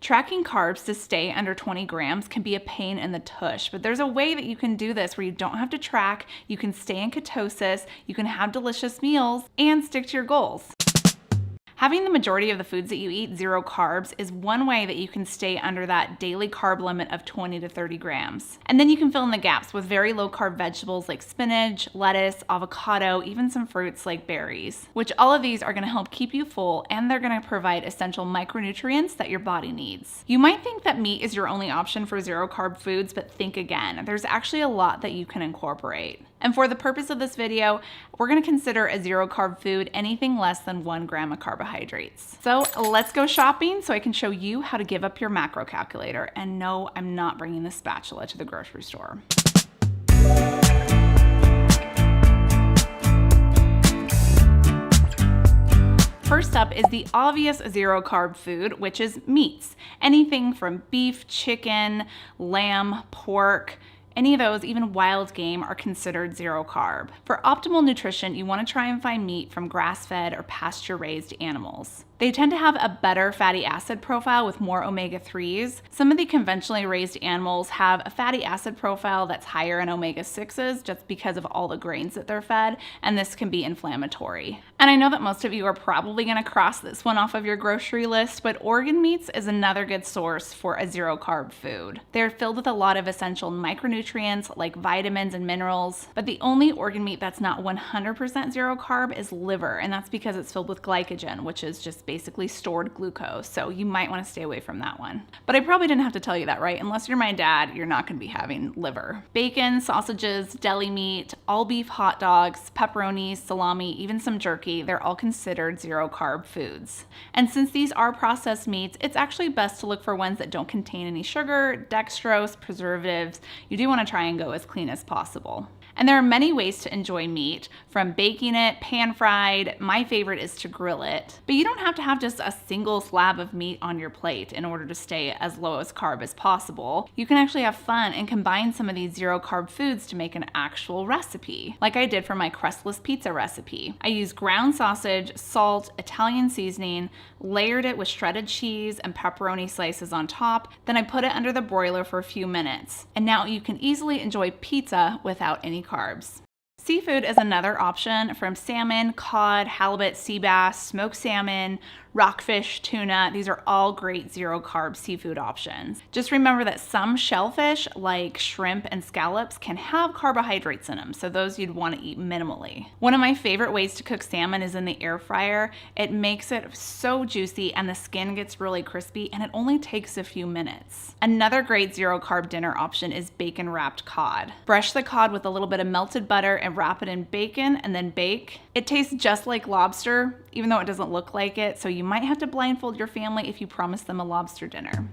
Tracking carbs to stay under 20 grams can be a pain in the tush, but there's a way that you can do this where you don't have to track, you can stay in ketosis, you can have delicious meals, and stick to your goals. Having the majority of the foods that you eat zero carbs is one way that you can stay under that daily carb limit of 20 to 30 grams. And then you can fill in the gaps with very low carb vegetables like spinach, lettuce, avocado, even some fruits like berries, which all of these are going to help keep you full and they're going to provide essential micronutrients that your body needs. You might think that meat is your only option for zero carb foods, but think again. There's actually a lot that you can incorporate. And for the purpose of this video, we're going to consider a zero carb food anything less than 1 gram of carbohydrates. So let's go shopping so I can show you how to give up your macro calculator. And no, I'm not bringing the spatula to the grocery store. First up is the obvious zero carb food, which is meats. Anything from beef, chicken, lamb, pork, any of those, even wild game, are considered zero carb. For optimal nutrition, you want to try and find meat from grass-fed or pasture-raised animals. They tend to have a better fatty acid profile with more omega-3s. Some of the conventionally raised animals have a fatty acid profile that's higher in omega-6s just because of all the grains that they're fed, and this can be inflammatory. And I know that most of you are probably going to cross this one off of your grocery list, but organ meats is another good source for a zero carb food. They're filled with a lot of essential micronutrients like vitamins and minerals, but the only organ meat that's not 100% zero carb is liver, and that's because it's filled with glycogen, which is just basically stored glucose, so you might want to stay away from that one. But I probably didn't have to tell you that, right? Unless you're my dad, you're not going to be having liver. Bacon, sausages, deli meat, all beef hot dogs, pepperoni, salami, even some jerky, they're all considered zero carb foods. And since these are processed meats, it's actually best to look for ones that don't contain any sugar, dextrose, preservatives. You do want to try and go as clean as possible. And there are many ways to enjoy meat, from baking it, pan-fried. My favorite is to grill it. But you don't have to have just a single slab of meat on your plate in order to stay as low as carb as possible. You can actually have fun and combine some of these zero carb foods to make an actual recipe, like I did for my crustless pizza recipe. I used ground sausage, salt, Italian seasoning, layered it with shredded cheese and pepperoni slices on top, then I put it under the broiler for a few minutes. And now you can easily enjoy pizza without any carbs. Seafood is another option, from salmon, cod, halibut, sea bass, smoked salmon, rockfish, tuna. These are all great zero carb seafood options. Just remember that some shellfish, like shrimp and scallops, can have carbohydrates in them, so those you'd want to eat minimally. One of my favorite ways to cook salmon is in the air fryer. It makes it so juicy and the skin gets really crispy, and it only takes a few minutes. Another great zero carb dinner option is bacon wrapped cod. Brush the cod with a little bit of melted butter and wrap it in bacon and then bake. It tastes just like lobster, even though it doesn't look like it, so you might have to blindfold your family if you promise them a lobster dinner.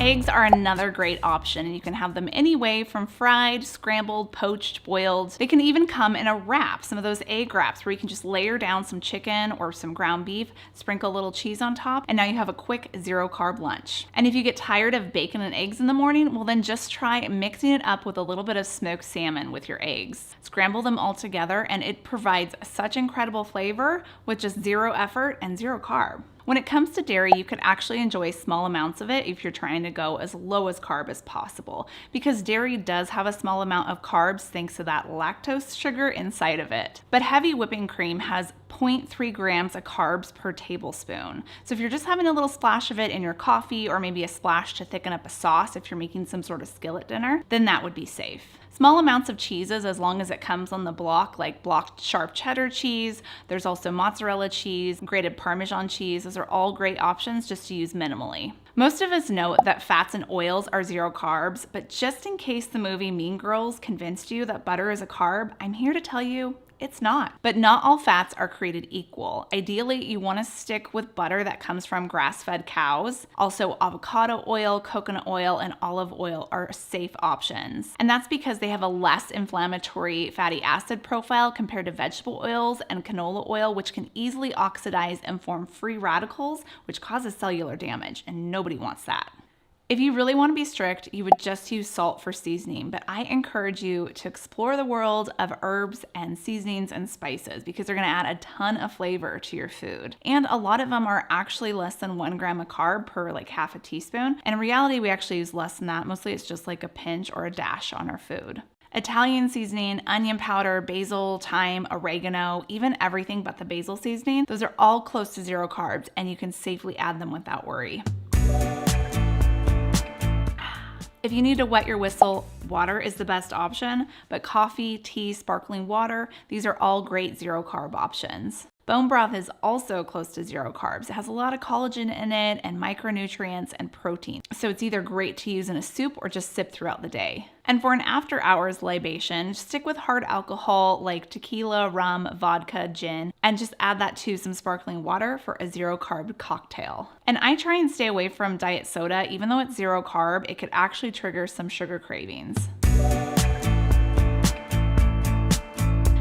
Eggs are another great option, and you can have them any way from fried, scrambled, poached, boiled. They can even come in a wrap, some of those egg wraps where you can just layer down some chicken or some ground beef, sprinkle a little cheese on top, and now you have a quick zero carb lunch. And if you get tired of bacon and eggs in the morning, well then just try mixing it up with a little bit of smoked salmon with your eggs. Scramble them all together and it provides such incredible flavor with just zero effort and zero carb. When it comes to dairy, you could actually enjoy small amounts of it if you're trying to go as low as carb as possible, because dairy does have a small amount of carbs thanks to that lactose sugar inside of it. But heavy whipping cream has 0.3 grams of carbs per tablespoon. So if you're just having a little splash of it in your coffee, or maybe a splash to thicken up a sauce if you're making some sort of skillet dinner, then that would be safe. Small amounts of cheeses, as long as it comes on the block, like blocked sharp cheddar cheese. There's also mozzarella cheese, grated Parmesan cheese. Those are all great options just to use minimally. Most of us know that fats and oils are zero carbs, but just in case the movie Mean Girls convinced you that butter is a carb, I'm here to tell you it's not. But not all fats are created equal. Ideally, you want to stick with butter that comes from grass-fed cows. Also, avocado oil, coconut oil, and olive oil are safe options. And that's because they have a less inflammatory fatty acid profile compared to vegetable oils and canola oil, which can easily oxidize and form free radicals, which causes cellular damage, and nobody wants that. If you really want to be strict, you would just use salt for seasoning, but I encourage you to explore the world of herbs and seasonings and spices because they're going to add a ton of flavor to your food. And a lot of them are actually less than 1 gram of carb per like half a teaspoon. And in reality, we actually use less than that. Mostly it's just like a pinch or a dash on our food. Italian seasoning, onion powder, basil, thyme, oregano, even everything but the basil seasoning, those are all close to 0 carbs and you can safely add them without worry. If you need to wet your whistle, water is the best option, but coffee, tea, sparkling water, these are all great 0 carb options. Bone broth is also close to 0 carbs. It has a lot of collagen in it and micronutrients and protein. So it's either great to use in a soup or just sip throughout the day. And for an after hours libation, stick with hard alcohol like tequila, rum, vodka, gin, and just add that to some sparkling water for a 0 carb cocktail. And I try and stay away from diet soda. Even though it's 0 carb, it could actually trigger some sugar cravings.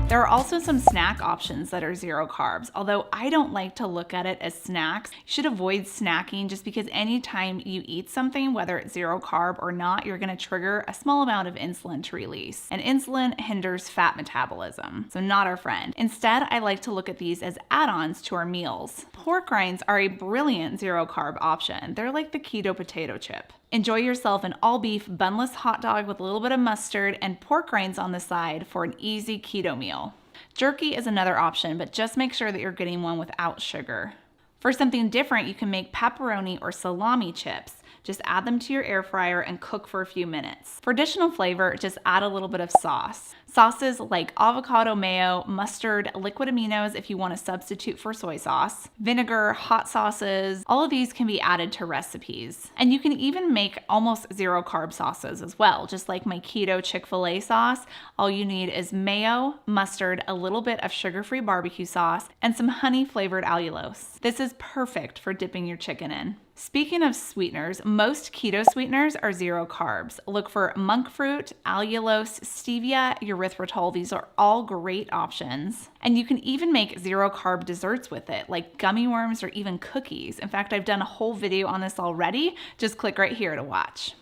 There are also some snack options that are 0 carbs, although I don't like to look at it as snacks. You should avoid snacking just because anytime you eat something, whether it's 0 carb or not, you're gonna trigger a small amount of insulin to release. And insulin hinders fat metabolism, so not our friend. Instead, I like to look at these as add-ons to our meals. Pork rinds are a brilliant 0 carb option. They're like the keto potato chip. Enjoy yourself an all-beef bunless hot dog with a little bit of mustard and pork rinds on the side for an easy keto meal. Jerky is another option, but just make sure that you're getting one without sugar. For something different, you can make pepperoni or salami chips. Just add them to your air fryer and cook for a few minutes. For additional flavor, just add a little bit of sauce. Sauces like avocado mayo, mustard, liquid aminos if you want to substitute for soy sauce, vinegar, hot sauces, all of these can be added to recipes. And you can even make almost 0 carb sauces as well. Just like my keto Chick-fil-A sauce, all you need is mayo, mustard, a little bit of sugar-free barbecue sauce, and some honey-flavored allulose. This is perfect for dipping your chicken in. Speaking of sweeteners, most keto sweeteners are 0 carbs. Look for monk fruit, allulose, stevia, erythritol. These are all great options. And you can even make 0 carb desserts with it, like gummy worms or even cookies. In fact, I've done a whole video on this already. Just click right here to watch.